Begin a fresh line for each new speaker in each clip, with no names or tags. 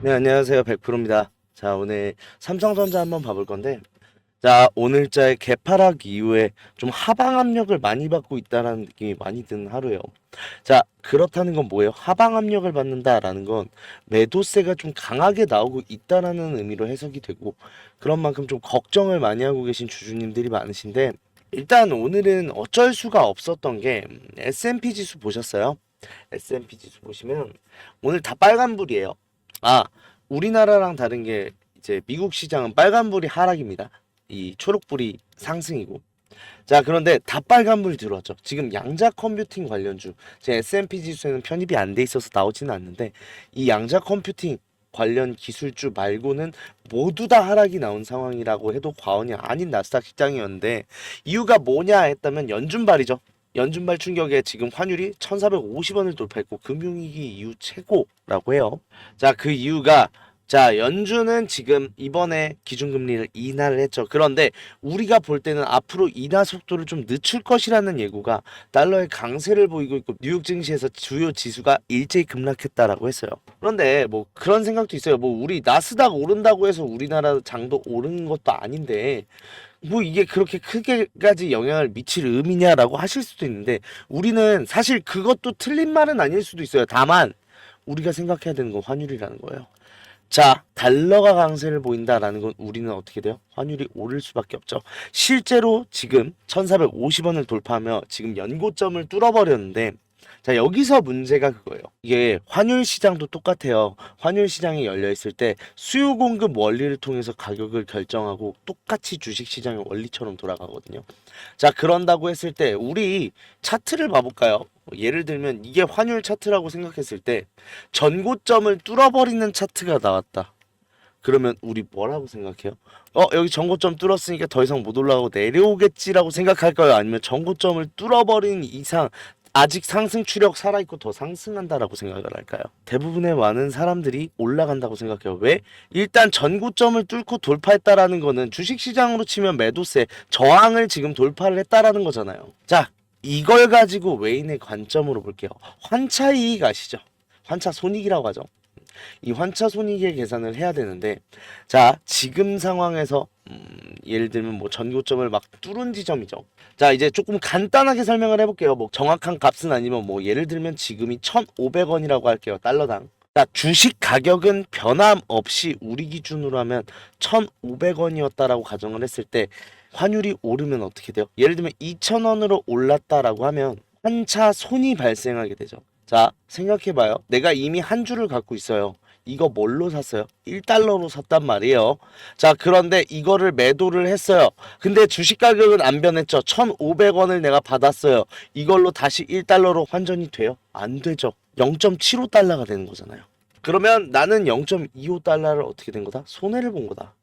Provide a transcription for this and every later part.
네, 안녕하세요. 100%입니다. 자, 오늘 삼성전자 한번 봐볼 건데, 자, 오늘자의 개파락 이후에 좀 하방 압력을 많이 받고 있다라는 느낌이 많이 드는 하루예요. 자, 그렇다는 건 뭐예요? 하방 압력을 받는다라는 건 매도세가 좀 강하게 나오고 있다라는 의미로 해석이 되고, 그런 만큼 좀 걱정을 많이 하고 계신 주주님들이 많으신데, 일단 오늘은 어쩔 수가 없었던 게 S&P 지수 보셨어요? S&P 지수 보시면 오늘 다 빨간불이에요. 아, 우리나라랑 다른 게 이제 미국 시장은 빨간불이 하락입니다. 이 초록불이 상승이고. 자, 그런데 다 빨간불이 들어왔죠. 지금 양자 컴퓨팅 관련주, 제 S&P 지수에는 편입이 안 돼 있어서 나오지는 않는데 이 양자 컴퓨팅 관련 기술주 말고는 모두 다 하락이 나온 상황이라고 해도 과언이 아닌 나스닥 시장이었는데 이유가 뭐냐 했다면 연준발이죠. 연준발 충격에 지금 환율이 1450원을 돌파했고 금융위기 이후 최고라고 해요. 자, 그 이유가 자, 연준은 지금 이번에 기준금리를 인하를 했죠. 그런데 우리가 볼 때는 앞으로 인하 속도를 좀 늦출 것이라는 예고가 달러의 강세를 보이고 있고 뉴욕 증시에서 주요 지수가 일제히 급락했다라고 했어요. 그런데 뭐 그런 생각도 있어요. 뭐 우리 나스닥 오른다고 해서 우리나라 장도 오르는 것도 아닌데 뭐 이게 그렇게 크게까지 영향을 미칠 의미냐라고 하실 수도 있는데 우리는 사실 그것도 틀린 말은 아닐 수도 있어요. 다만 우리가 생각해야 되는 건 환율이라는 거예요. 자, 달러가 강세를 보인다라는 건 우리는 어떻게 돼요? 환율이 오를 수밖에 없죠. 실제로 지금 1450원을 돌파하며 지금 연고점을 뚫어버렸는데 자, 여기서 문제가 그거예요. 이게 환율 시장도 똑같아요. 환율 시장이 열려 있을 때 수요 공급 원리를 통해서 가격을 결정하고 똑같이 주식 시장의 원리처럼 돌아가거든요. 자, 그런다고 했을 때 우리 차트를 봐볼까요? 예를 들면 이게 환율 차트라고 생각했을 때 전고점을 뚫어버리는 차트가 나왔다. 그러면 우리 뭐라고 생각해요? 여기 전고점 뚫었으니까 더 이상 못 올라가고 내려오겠지라고 생각할까요? 아니면 전고점을 뚫어버린 이상 아직 상승 추력 살아있고 더 상승한다라고 생각을 할까요? 대부분의 많은 사람들이 올라간다고 생각해요. 왜? 일단 전고점을 뚫고 돌파했다라는 거는 주식시장으로 치면 매도세, 저항을 지금 돌파를 했다라는 거잖아요. 자, 이걸 가지고 외인의 관점으로 볼게요. 환차이익 아시죠? 환차손익이라고 하죠. 이 환차손익의 계산을 해야 되는데 자, 지금 상황에서 예를 들면 뭐 전고점을 막 뚫은 지점이죠. 자, 이제 조금 간단하게 설명을 해볼게요. 뭐 정확한 값은 아니면 뭐 예를 들면 지금이 1,500원이라고 할게요. 달러당. 자, 주식 가격은 변함없이 우리 기준으로 하면 1,500원이었다라고 가정을 했을 때 환율이 오르면 어떻게 돼요? 예를 들면 2,000원으로 올랐다라고 하면 환차 손이 발생하게 되죠. 자, 생각해봐요. 내가 이미 한 주를 갖고 있어요. 이거 뭘로 샀어요? 1달러로 샀단 말이에요. 자, 그런데 이거를 매도를 했어요. 근데 주식 가격은 안 변했죠. 1,500원을 내가 받았어요. 이걸로 다시 1달러로 환전이 돼요? 안 되죠. 0.75달러가 되는 거잖아요. 그러면 나는 0.25달러를 어떻게 된 거다? 손해를 본 거다.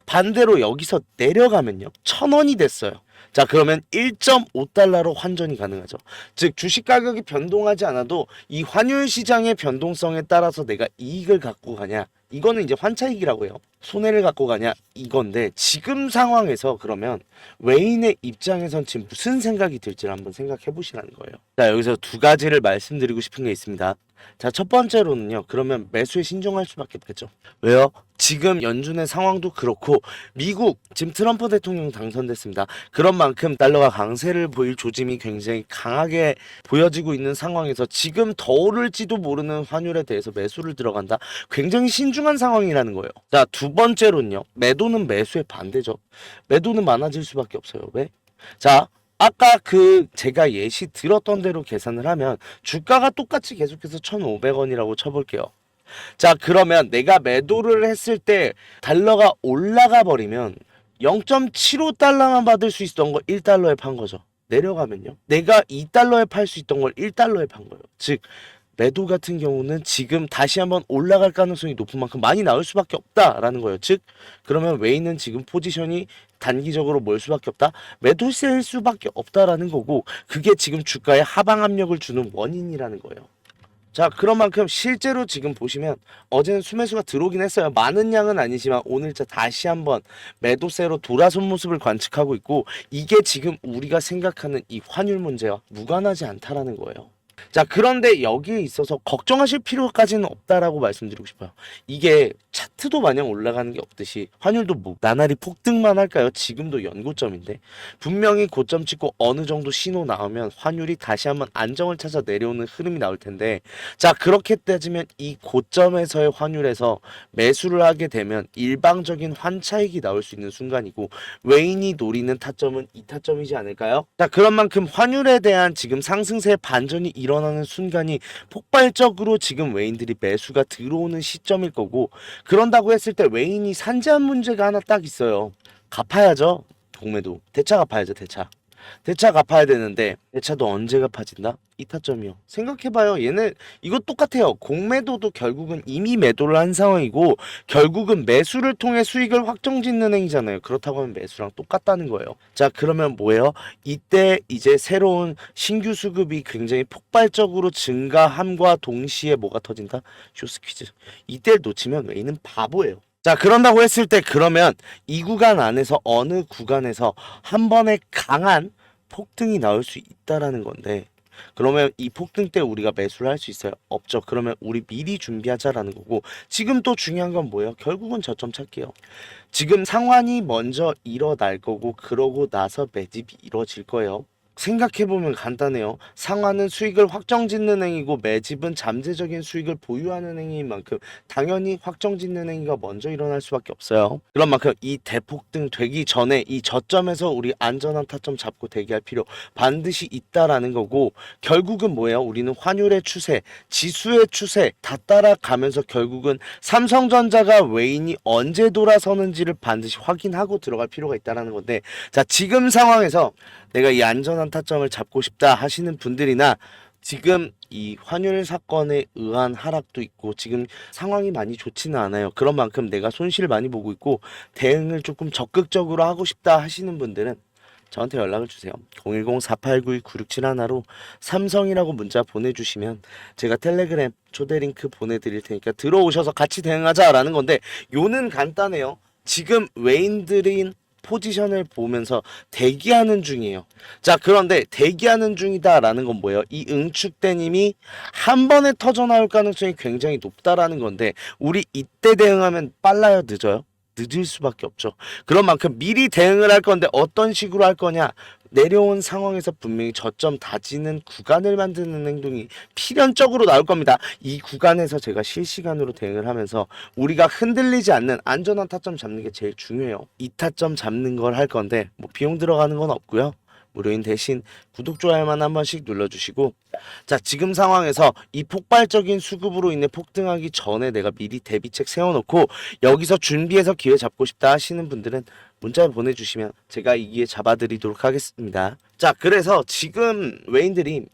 반대로 여기서 내려가면요. 1,000원이 됐어요. 자, 그러면 1.5달러로 환전이 가능하죠. 즉 주식 가격이 변동하지 않아도 이 환율 시장의 변동성에 따라서 내가 이익을 갖고 가냐, 이거는 이제 환차익이라고 해요. 손해를 갖고 가냐, 이건데 지금 상황에서 그러면 외인의 입장에선 지금 무슨 생각이 들지 한번 생각해 보시라는 거예요. 자, 여기서 두 가지를 말씀드리고 싶은 게 있습니다. 자, 첫 번째로는요. 그러면 매수에 신중할 수밖에 없겠죠. 왜요? 지금 연준의 상황도 그렇고 미국 지금 트럼프 대통령 당선됐습니다. 그런 만큼 달러가 강세를 보일 조짐이 굉장히 강하게 보여지고 있는 상황에서 지금 더 오를지도 모르는 환율에 대해서 매수를 들어간다. 굉장히 신중한 상황이라는 거예요. 자, 두 번째로는요. 매도는 매수의 반대죠. 매도는 많아질 수밖에 없어요. 왜? 자, 아까 그 제가 예시 들었던 대로 계산을 하면 주가가 똑같이 계속해서 1,500원이라고 쳐볼게요. 자, 그러면 내가 매도를 했을 때 달러가 올라가 버리면 0.75달러만 받을 수 있었던 걸 1달러에 판 거죠. 내려가면요. 내가 2달러에 팔 수 있던 걸 1달러에 판 거예요. 즉 매도 같은 경우는 지금 다시 한번 올라갈 가능성이 높은 만큼 많이 나올 수밖에 없다라는 거예요. 즉 그러면 웨이는 지금 포지션이 단기적으로 몰 수밖에 없다. 매도세일 수밖에 없다라는 거고 그게 지금 주가에 하방 압력을 주는 원인이라는 거예요. 자, 그런 만큼 실제로 지금 보시면 어제는 수매수가 들어오긴 했어요. 많은 양은 아니지만 오늘자 다시 한번 매도세로 돌아선 모습을 관측하고 있고 이게 지금 우리가 생각하는 이 환율 문제와 무관하지 않다라는 거예요. 자, 그런데 여기에 있어서 걱정하실 필요까지는 없다라고 말씀드리고 싶어요. 이게 차트도 마냥 올라가는 게 없듯이 환율도 뭐 나날이 폭등만 할까요? 지금도 연고점인데 분명히 고점 찍고 어느 정도 신호 나오면 환율이 다시 한번 안정을 찾아 내려오는 흐름이 나올 텐데, 자, 그렇게 따지면 이 고점에서의 환율에서 매수를 하게 되면 일방적인 환차익이 나올 수 있는 순간이고, 외인이 노리는 타점은 이 타점이지 않을까요? 자, 그런 만큼 환율에 대한 지금 상승세 반전이 일어나는 순간이 폭발적으로 지금 외인들이 매수가 들어오는 시점일 거고, 그런다고 했을 때 외인이 산재한 문제가 하나 딱 있어요. 갚아야죠. 공매도 대차 갚아야죠. 대차 갚아야 되는데 대차도 언제 갚아진다? 이 타점이요. 생각해봐요. 얘네 이거 똑같아요. 공매도도 결국은 이미 매도를 한 상황이고 결국은 매수를 통해 수익을 확정짓는 행위잖아요. 그렇다고 하면 매수랑 똑같다는 거예요. 자, 그러면 뭐예요? 이때 이제 새로운 신규 수급이 굉장히 폭발적으로 증가함과 동시에 뭐가 터진다? 쇼스 퀴즈. 이때를 놓치면 웨이는 바보예요. 자, 그런다고 했을 때 그러면 이 구간 안에서 어느 구간에서 한 번에 강한 폭등이 나올 수 있다라는 건데, 그러면 이 폭등 때 우리가 매수를 할 수 있어요? 없죠. 그러면 우리 미리 준비하자라는 거고, 지금 또 중요한 건 뭐예요? 결국은 저점 찾기예요. 지금 상환이 먼저 일어날 거고 그러고 나서 매집이 이루어질 거예요. 생각해보면 간단해요. 상환은 수익을 확정짓는 행위고 매집은 잠재적인 수익을 보유하는 행위인 만큼 당연히 확정짓는 행위가 먼저 일어날 수밖에 없어요. 그런 만큼 이 대폭등 되기 전에 이 저점에서 우리 안전한 타점 잡고 대기할 필요 반드시 있다라는 거고, 결국은 뭐예요? 우리는 환율의 추세, 지수의 추세 다 따라가면서 결국은 삼성전자가 외인이 언제 돌아서는지를 반드시 확인하고 들어갈 필요가 있다라는 건데, 자, 지금 상황에서 내가 이 안전한 타점을 잡고 싶다 하시는 분들이나 지금 이 환율 사건에 의한 하락도 있고 지금 상황이 많이 좋지는 않아요. 그런 만큼 내가 손실을 많이 보고 있고 대응을 조금 적극적으로 하고 싶다 하시는 분들은 저한테 연락을 주세요. 010-4892-9671로 삼성이라고 문자 보내주시면 제가 텔레그램 초대 링크 보내드릴 테니까 들어오셔서 같이 대응하자라는 건데, 요는 간단해요. 지금 외인들인 포지션을 보면서 대기하는 중이에요. 자, 그런데 대기하는 중이다라는 건 뭐예요? 이 응축된 힘이 한 번에 터져 나올 가능성이 굉장히 높다라는 건데, 우리 이때 대응하면 빨라요, 늦어요? 늦을 수밖에 없죠. 그런 만큼 미리 대응을 할 건데 어떤 식으로 할 거냐? 내려온 상황에서 분명히 저점 다지는 구간을 만드는 행동이 필연적으로 나올 겁니다. 이 구간에서 제가 실시간으로 대응을 하면서 우리가 흔들리지 않는 안전한 타점 잡는 게 제일 중요해요. 이 타점 잡는 걸 할 건데 뭐 비용 들어가는 건 없고요. 무료인 대신 구독, 좋아요만 한 번씩 눌러주시고, 자, 지금 상황에서 이 폭발적인 수급으로 인해 폭등하기 전에 내가 미리 대비책 세워놓고 여기서 준비해서 기회 잡고 싶다 하시는 분들은 문자 보내주시면 제가 이 기회 잡아드리도록 하겠습니다. 자, 그래서 지금 외인들이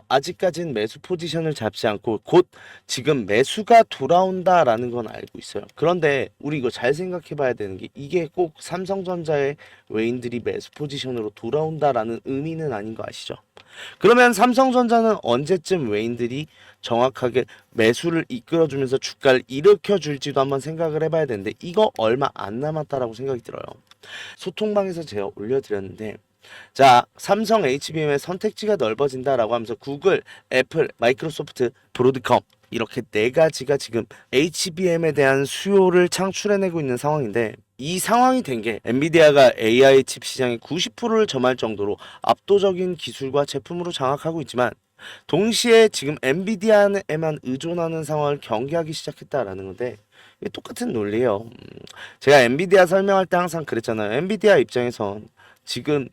아직까지는 매수 포지션을 잡지 않고 곧 지금 매수가 돌아온다라는 건 알고 있어요. 그런데 우리 이거 잘 생각해 봐야 되는 게, 이게 꼭 삼성전자의 외인들이 매수 포지션으로 돌아온다라는 의미는 아닌 거 아시죠? 그러면 삼성전자는 언제쯤 외인들이 정확하게 매수를 이끌어주면서 주가를 일으켜줄지도 한번 생각을 해봐야 되는데, 이거 얼마 안 남았다라고 생각이 들어요. 소통방에서 제가 올려드렸는데, 자, 삼성 HBM의 선택지가 넓어진다라고 하면서 구글, 애플, 마이크로소프트, 브로드컴 이렇게 네 가지가 지금 HBM에 대한 수요를 창출해내고 있는 상황인데, 이 상황이 된 게 엔비디아가 AI 칩 시장의 90%를 점할 정도로 압도적인 기술과 제품으로 장악하고 있지만, 동시에 지금 엔비디아에만 의존하는 상황을 경계하기 시작했다라는 건데, 이게 똑같은 논리예요. 제가 엔비디아 설명할 때 항상 그랬잖아요. 엔비디아 입장에선 지금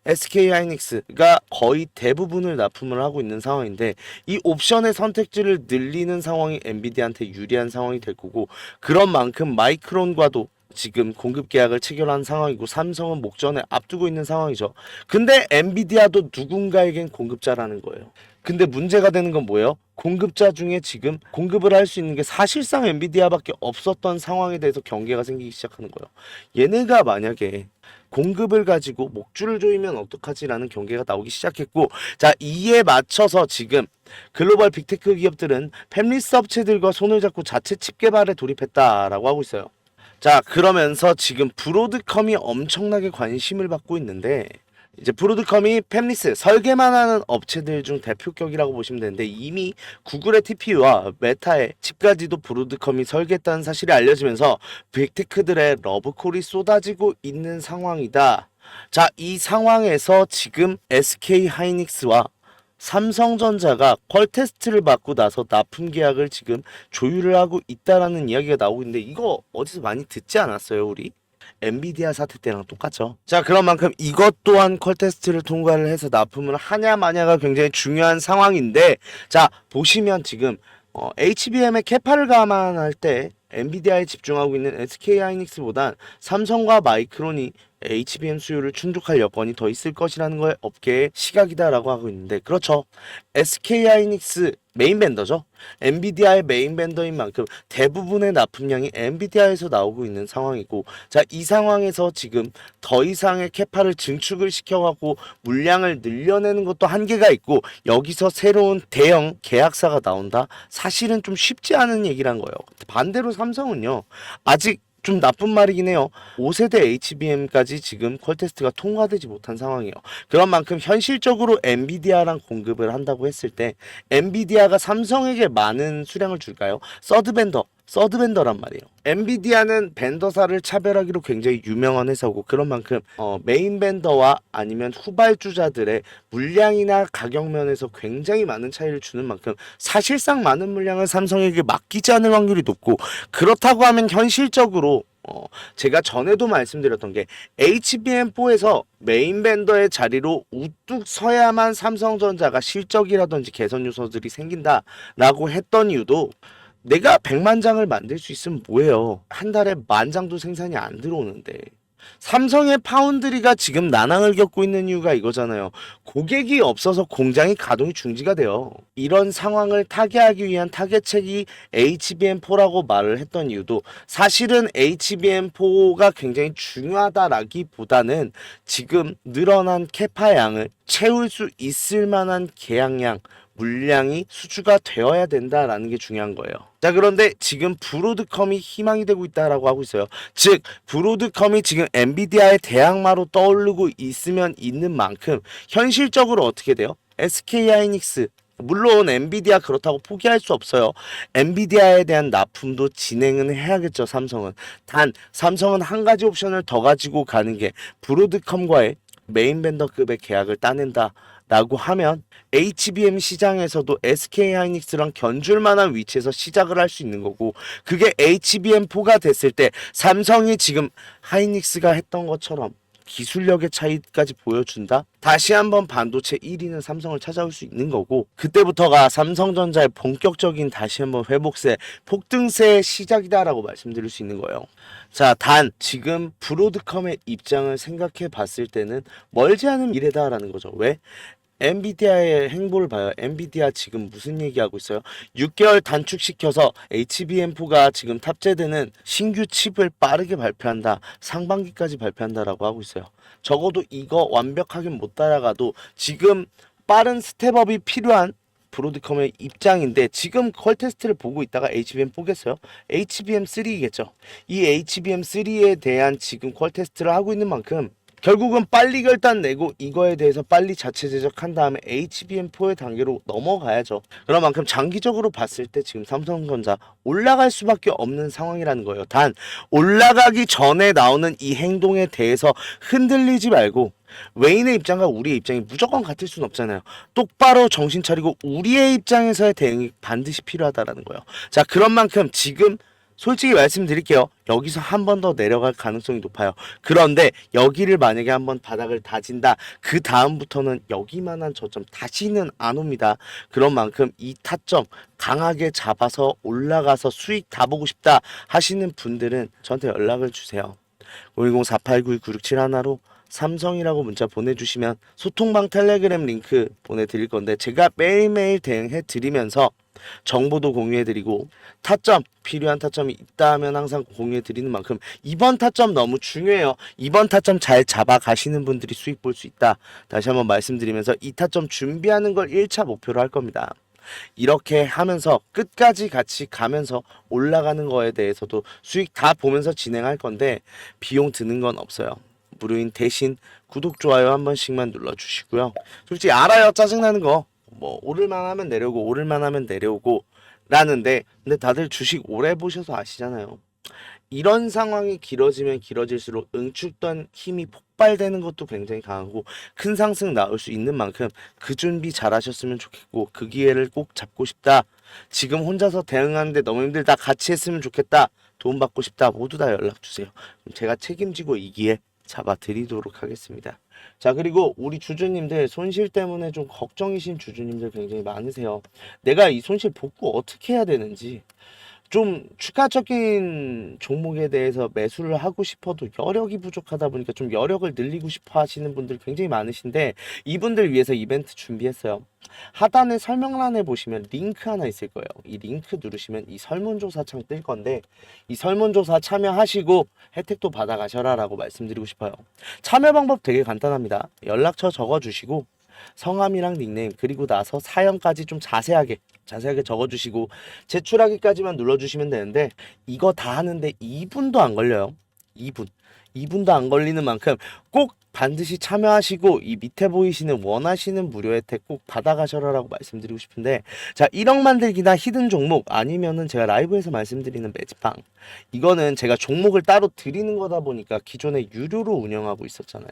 SK 하이닉스가 거의 대부분을 납품을 하고 있는 상황인데, 이 옵션의 선택지를 늘리는 상황이 엔비디아한테 유리한 상황이 될 거고, 그런 만큼 마이크론과도 지금 공급 계약을 체결한 상황이고 삼성은 목전에 앞두고 있는 상황이죠. 근데 엔비디아도 누군가에겐 공급자라는 거예요. 근데 문제가 되는 건 뭐예요? 공급자 중에 지금 공급을 할 수 있는 게 사실상 엔비디아밖에 없었던 상황에 대해서 경계가 생기기 시작하는 거예요. 얘네가 만약에 공급을 가지고 목줄을 조이면 어떡하지라는 경계가 나오기 시작했고, 자, 이에 맞춰서 지금 글로벌 빅테크 기업들은 팹리스 업체들과 손을 잡고 자체 칩 개발에 돌입했다라고 하고 있어요. 자, 그러면서 지금 브로드컴이 엄청나게 관심을 받고 있는데, 이제 브로드컴이 팹리스 설계만 하는 업체들 중 대표격이라고 보시면 되는데 이미 구글의 TPU와 메타의 칩까지도 브로드컴이 설계했다는 사실이 알려지면서 빅테크들의 러브콜이 쏟아지고 있는 상황이다. 자, 이 상황에서 지금 SK 하이닉스와 삼성전자가 퀄 테스트를 받고 나서 납품 계약을 지금 조율을 하고 있다라는 이야기가 나오고 있는데 이거 어디서 많이 듣지 않았어요, 우리? 엔비디아 사태 때랑 똑같죠. 자, 그런 만큼 이것 또한 퀄 테스트를 통과를 해서 납품을 하냐 마냐가 굉장히 중요한 상황인데, 자, 보시면 지금 HBM의 캐파를 감안할 때 엔비디아에 집중하고 있는 SK하이닉스보단 삼성과 마이크론이 HBM 수요를 충족할 여건이 더 있을 것이라는 거에 업계의 시각이다라고 하고 있는데, 그렇죠. SK하이닉스 메인 벤더죠. 엔비디아의 메인 벤더인 만큼 대부분의 납품량이 엔비디아에서 나오고 있는 상황이고, 자, 이 상황에서 지금 더 이상의 캐파를 증축을 시켜갖고 물량을 늘려내는 것도 한계가 있고, 여기서 새로운 대형 계약사가 나온다? 사실은 좀 쉽지 않은 얘기란 거예요. 반대로 삼성은요, 아직 좀 나쁜 말이긴 해요. 5세대 HBM까지 지금 퀄 테스트가 통과되지 못한 상황이에요. 그런 만큼 현실적으로 엔비디아랑 공급을 한다고 했을 때 엔비디아가 삼성에게 많은 수량을 줄까요? 서드 벤더란 말이에요. 엔비디아는 벤더사를 차별하기로 굉장히 유명한 회사고, 그런 만큼 메인 벤더와 아니면 후발주자들의 물량이나 가격 면에서 굉장히 많은 차이를 주는 만큼 사실상 많은 물량을 삼성에게 맡기지 않을 확률이 높고, 그렇다고 하면 현실적으로 제가 전에도 말씀드렸던 게 HBM4에서 메인 벤더의 자리로 우뚝 서야만 삼성전자가 실적이라든지 개선 요소들이 생긴다라고 했던 이유도, 내가 100만 장을 만들 수 있으면 뭐예요? 한 달에 10,000장도 생산이 안 들어오는데. 삼성의 파운드리가 지금 난항을 겪고 있는 이유가 이거잖아요. 고객이 없어서 공장이 가동이 중지가 돼요. 이런 상황을 타개하기 위한 타개책이 HBM4라고 말을 했던 이유도, 사실은 HBM4가 굉장히 중요하다라기보다는 지금 늘어난 캐파 양을 채울 수 있을 만한 계약량, 물량이 수주가 되어야 된다라는 게 중요한 거예요. 자, 그런데 지금 브로드컴이 희망이 되고 있다라고 하고 있어요. 즉, 브로드컴이 지금 엔비디아의 대항마로 떠오르고 있으면 있는 만큼 현실적으로 어떻게 돼요? SK하이닉스, 물론 엔비디아 그렇다고 포기할 수 없어요. 엔비디아에 대한 납품도 진행은 해야겠죠, 삼성은. 단 삼성은 한 가지 옵션을 더 가지고 가는 게, 브로드컴과의 메인 벤더급의 계약을 따낸다 라고 하면 HBM 시장에서도 SK하이닉스랑 견줄 만한 위치에서 시작을 할 수 있는 거고, 그게 HBM4가 됐을 때 삼성이 지금 하이닉스가 했던 것처럼 기술력의 차이까지 보여준다? 다시 한번 반도체 1위는 삼성을 찾아올 수 있는 거고, 그때부터가 삼성전자의 본격적인 다시 한번 회복세, 폭등세의 시작이다라고 말씀드릴 수 있는 거예요. 자, 단 지금 브로드컴의 입장을 생각해 봤을 때는 멀지 않은 미래다라는 거죠. 왜? 엔비디아의 행보를 봐요. 엔비디아 지금 무슨 얘기하고 있어요? 6개월 단축시켜서 HBM4가 지금 탑재되는 신규 칩을 빠르게 발표한다. 상반기까지 발표한다라고 하고 있어요. 적어도 이거 완벽하게 못 따라가도 지금 빠른 스텝업이 필요한 브로드컴의 입장인데, 지금 퀄 테스트를 보고 있다가 HBM4겠어요? HBM3겠죠. 이 HBM3에 대한 지금 퀄 테스트를 하고 있는 만큼 결국은 빨리 결단 내고 이거에 대해서 빨리 자체 제작한 다음에 HBM4의 단계로 넘어가야죠. 그런 만큼 장기적으로 봤을 때 지금 삼성전자 올라갈 수밖에 없는 상황이라는 거예요. 단 올라가기 전에 나오는 이 행동에 대해서 흔들리지 말고, 외인의 입장과 우리의 입장이 무조건 같을 수는 없잖아요. 똑바로 정신 차리고 우리의 입장에서의 대응이 반드시 필요하다라는 거예요. 자, 그런 만큼 지금 솔직히 말씀드릴게요. 여기서 한 번 더 내려갈 가능성이 높아요. 그런데 여기를 만약에 한번 바닥을 다진다, 그 다음부터는 여기만한 저점 다시는 안 옵니다. 그런 만큼 이 타점 강하게 잡아서 올라가서 수익 다 보고 싶다 하시는 분들은 저한테 연락을 주세요. 010-4892-9671로 삼성이라고 문자 보내주시면 소통방 텔레그램 링크 보내드릴 건데, 제가 매일매일 대응해 드리면서 정보도 공유해드리고, 타점 필요한 타점이 있다 하면 항상 공유해드리는 만큼 이번 타점 너무 중요해요. 이번 타점 잘 잡아가시는 분들이 수익 볼 수 있다. 다시 한번 말씀드리면서 이 타점 준비하는 걸 1차 목표로 할 겁니다. 이렇게 하면서 끝까지 같이 가면서 올라가는 거에 대해서도 수익 다 보면서 진행할 건데, 비용 드는 건 없어요. 무료인 대신 구독, 좋아요 한 번씩만 눌러주시고요. 솔직히 알아요, 짜증나는 거. 뭐 오를만 하면 내려오고 오를만 하면 내려오고 라는데, 근데 다들 주식 오래 보셔서 아시잖아요. 이런 상황이 길어지면 길어질수록 응축된 힘이 폭발되는 것도 굉장히 강하고 큰 상승 나올 수 있는 만큼 그 준비 잘 하셨으면 좋겠고, 그 기회를 꼭 잡고 싶다, 지금 혼자서 대응하는데 너무 힘들다, 같이 했으면 좋겠다, 도움받고 싶다, 모두 다 연락주세요. 그럼 제가 책임지고 이 기회 잡아드리도록 하겠습니다. 자, 그리고 우리 주주님들 손실 때문에 좀 걱정이신 주주님들 굉장히 많으세요. 내가 이 손실 복구 어떻게 해야 되는지, 좀 추가적인 종목에 대해서 매수를 하고 싶어도 여력이 부족하다 보니까 좀 여력을 늘리고 싶어 하시는 분들 굉장히 많으신데, 이분들 위해서 이벤트 준비했어요. 하단에 설명란에 보시면 링크 하나 있을 거예요. 이 링크 누르시면 이 설문조사 창 뜰 건데, 이 설문조사 참여하시고 혜택도 받아가셔라 라고 말씀드리고 싶어요. 참여 방법 되게 간단합니다. 연락처 적어주시고 성함이랑 닉네임, 그리고 나서 사연까지 좀 자세하게 적어주시고 제출하기까지만 눌러주시면 되는데, 이거 다 하는데 2분도 안 걸려요. 2분도 안 걸리는 만큼 꼭 반드시 참여하시고 이 밑에 보이시는 원하시는 무료 혜택 꼭 받아가셔라라고 말씀드리고 싶은데, 자, 1억 만들기나 히든 종목, 아니면은 제가 라이브에서 말씀드리는 매직방, 이거는 제가 종목을 따로 드리는 거다 보니까 기존에 유료로 운영하고 있었잖아요.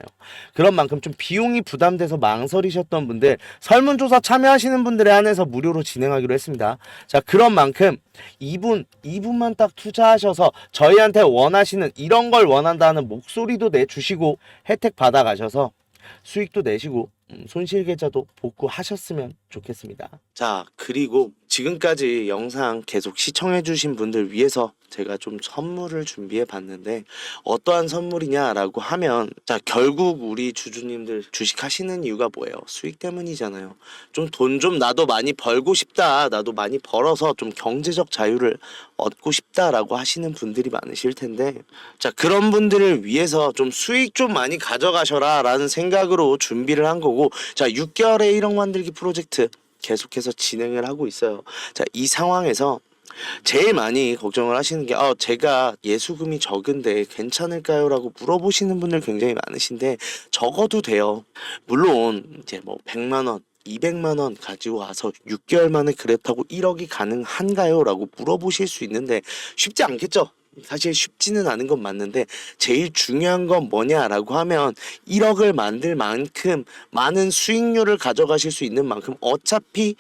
그런 만큼 좀 비용이 부담돼서 망설이셨던 분들, 설문조사 참여하시는 분들에 한해서 무료로 진행하기로 했습니다. 자, 그런 만큼 2분만 딱 투자하셔서 저희한테 원하시는 이런 걸 원한다는 목소리도 내주시고 혜택 받아가셔서 수익도 내시고 손실 계좌도 복구하셨으면 좋겠습니다. 자, 그리고 지금까지 영상 계속 시청해주신 분들 위해서 제가 좀 선물을 준비해 봤는데, 어떠한 선물이냐라고 하면, 자, 결국 우리 주주님들 주식하시는 이유가 뭐예요? 수익 때문이잖아요. 좀 돈 좀 나도 많이 벌고 싶다, 나도 많이 벌어서 좀 경제적 자유를 얻고 싶다라고 하시는 분들이 많으실 텐데, 자, 그런 분들을 위해서 좀 수익 좀 많이 가져가셔라 라는 생각으로 준비를 한 거고, 자, 6개월의 1억 만들기 프로젝트 계속해서 진행을 하고 있어요. 자, 이 상황에서 제일 많이 걱정을 하시는 게, 제가 예수금이 적은데 괜찮을까요? 라고 물어보시는 분들 굉장히 많으신데, 적어도 돼요. 물론 이제 뭐 100만 원 200만 원 가지고 와서 6개월 만에 그랬다고 1억이 가능한가요? 라고 물어보실 수 있는데, 쉽지 않겠죠? 사실 쉽지는 않은 건 맞는데, 제일 중요한 건 뭐냐라고 하면 1억을 만들 만큼 많은 수익률을 가져가실 수 있는 만큼, 어차피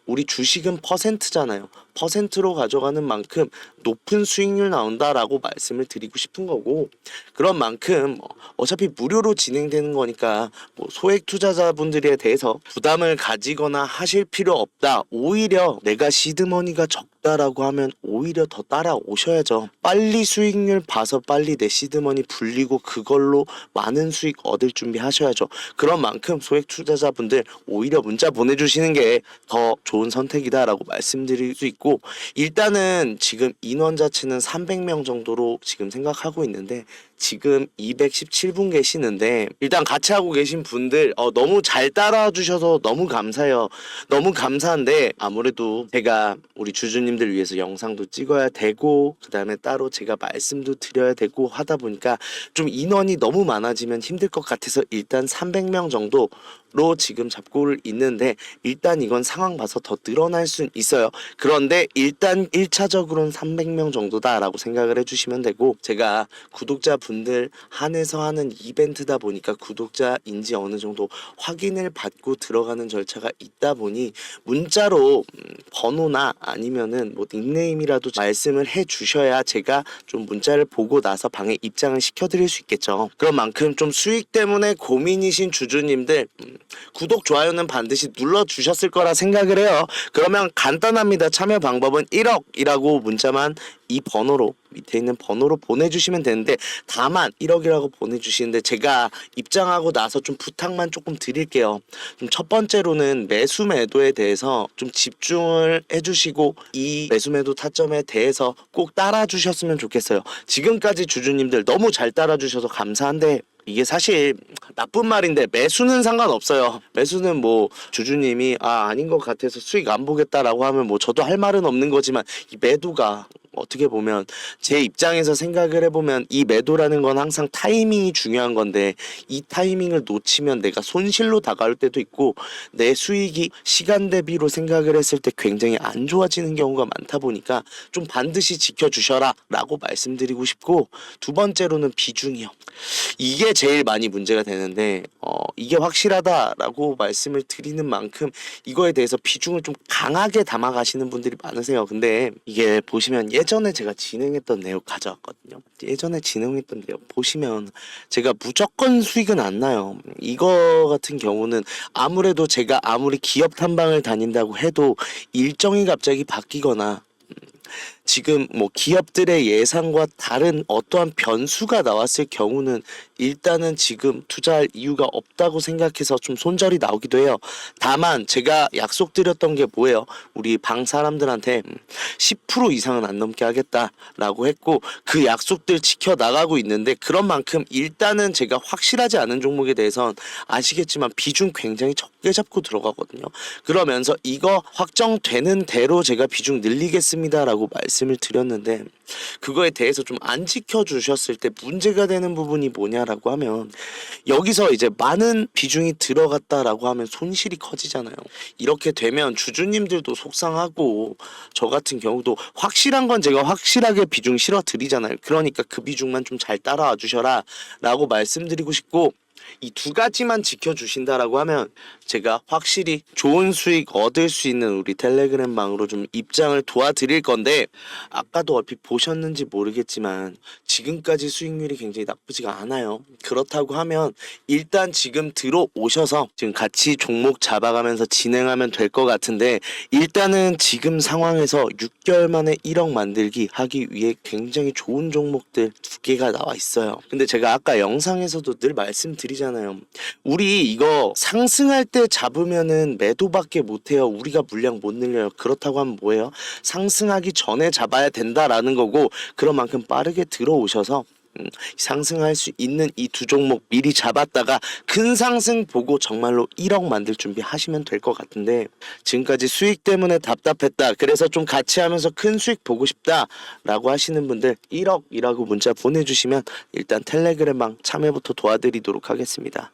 우리 주식은 퍼센트잖아요. 퍼센트로 가져가는 만큼 높은 수익률 나온다라고 말씀을 드리고 싶은 거고, 그런 만큼 어차피 무료로 진행되는 거니까 뭐 소액 투자자분들에 대해서 부담을 가지거나 하실 필요 없다. 오히려 내가 시드머니가 적다라고 하면 오히려 더 따라오셔야죠. 빨리 수익률 봐서 빨리 내 시드머니 불리고 그걸로 많은 수익 얻을 준비 하셔야죠. 그런 만큼 소액 투자자분들 오히려 문자 보내주시는 게 더 좋은 선택이다라고 말씀드릴 수 있고, 일단은 지금 인원 자체는 300명 정도로 지금 생각하고 있는데, 지금 217분 계시는데, 일단 같이 하고 계신 분들 너무 잘 따라와 주셔서 너무 감사해요. 너무 감사한데, 아무래도 제가 우리 주주님들 위해서 영상도 찍어야 되고, 그 다음에 따로 제가 말씀도 드려야 되고 하다 보니까 좀 인원이 너무 많아지면 힘들 것 같아서 일단 300명 정도로 지금 잡고 있는데, 일단 이건 상황 봐서 더 늘어날 수는 있어요. 그런데 일단 1차적으로는 300명 정도다라고 생각을 해주시면 되고, 제가 구독자분들 한해서 하는 이벤트다 보니까 구독자인지 어느 정도 확인을 받고 들어가는 절차가 있다 보니 문자로 번호나 아니면은 뭐 닉네임이라도 말씀을 해 주셔야 제가 좀 문자를 보고 나서 방에 입장을 시켜드릴 수 있겠죠. 그런 만큼 좀 수익 때문에 고민이신 주주님들, 구독, 좋아요는 반드시 눌러주셨을 거라 생각을 해요. 그러면 간단합니다. 참여 방법은 1억이라고 문자만 이 번호로, 밑에 있는 번호로 보내주시면 되는데, 다만 1억이라고 보내주시는데 제가 입장하고 나서 좀 부탁만 조금 드릴게요. 좀 첫 번째로는 매수 매도에 대해서 좀 집중을 해주시고, 이 매수 매도 타점에 대해서 꼭 따라주셨으면 좋겠어요. 지금까지 주주님들 너무 잘 따라주셔서 감사한데, 이게 사실 나쁜 말인데 매수는 상관없어요. 매수는 뭐 주주님이 아닌 것 같아서 수익 안 보겠다라고 하면 뭐 저도 할 말은 없는 거지만, 이 매도가 어떻게 보면 제 입장에서 생각을 해보면 이 매도라는 건 항상 타이밍이 중요한 건데 이 타이밍을 놓치면 내가 손실로 다가올 때도 있고 내 수익이 시간 대비로 생각을 했을 때 굉장히 안 좋아지는 경우가 많다 보니까 좀 반드시 지켜주셔라 라고 말씀드리고 싶고, 두 번째로는 비중이요. 이게 제일 많이 문제가 되는데 이게 확실하다라고 말씀을 드리는 만큼 이거에 대해서 비중을 좀 강하게 담아가시는 분들이 많으세요. 근데 이게 보시면 예전에 제가 진행했던 내용 가져왔거든요. 예전에 진행했던 내용 보시면 제가 무조건 수익은 안 나요. 이거 같은 경우는 아무래도 제가 아무리 기업 탐방을 다닌다고 해도 일정이 갑자기 바뀌거나 지금 뭐 기업들의 예상과 다른 어떠한 변수가 나왔을 경우는 일단은 지금 투자할 이유가 없다고 생각해서 좀 손절이 나오기도 해요. 다만 제가 약속드렸던 게 뭐예요? 우리 방 사람들한테 10% 이상은 안 넘게 하겠다라고 했고 그 약속들 지켜 나가고 있는데, 그런 만큼 일단은 제가 확실하지 않은 종목에 대해선 아시겠지만 비중 굉장히 적게 잡고 들어가거든요. 그러면서 이거 확정되는 대로 제가 비중 늘리겠습니다라고 말씀을 드렸는데, 그거에 대해서 좀 안 지켜주셨을 때 문제가 되는 부분이 뭐냐라고 하면, 여기서 이제 많은 비중이 들어갔다라고 하면 손실이 커지잖아요. 이렇게 되면 주주님들도 속상하고 저 같은 경우도 확실한 건 제가 확실하게 비중 실어 드리잖아요. 그러니까 그 비중만 좀 잘 따라와 주셔라 라고 말씀드리고 싶고, 이 두 가지만 지켜주신다라고 하면 제가 확실히 좋은 수익 얻을 수 있는 우리 텔레그램 방으로 좀 입장을 도와드릴 건데, 아까도 얼핏 보셨는지 모르겠지만 지금까지 수익률이 굉장히 나쁘지가 않아요. 그렇다고 하면 일단 지금 들어오셔서 지금 같이 종목 잡아가면서 진행하면 될 것 같은데, 일단은 지금 상황에서 6개월 만에 1억 만들기 하기 위해 굉장히 좋은 종목들 두 개가 나와 있어요. 근데 제가 아까 영상에서도 늘 말씀드리잖아요. 우리 이거 상승할 때 잡으면은 매도밖에 못해요. 우리가 물량 못 늘려요. 그렇다고 하면 뭐예요? 상승하기 전에 잡아야 된다라는 거고, 그런 만큼 빠르게 들어오셔서 상승할 수 있는 이 두 종목 미리 잡았다가 큰 상승 보고 정말로 1억 만들 준비 하시면 될 것 같은데, 지금까지 수익 때문에 답답했다, 그래서 좀 같이 하면서 큰 수익 보고 싶다 라고 하시는 분들 1억이라고 문자 보내주시면 일단 텔레그램방 참여부터 도와드리도록 하겠습니다.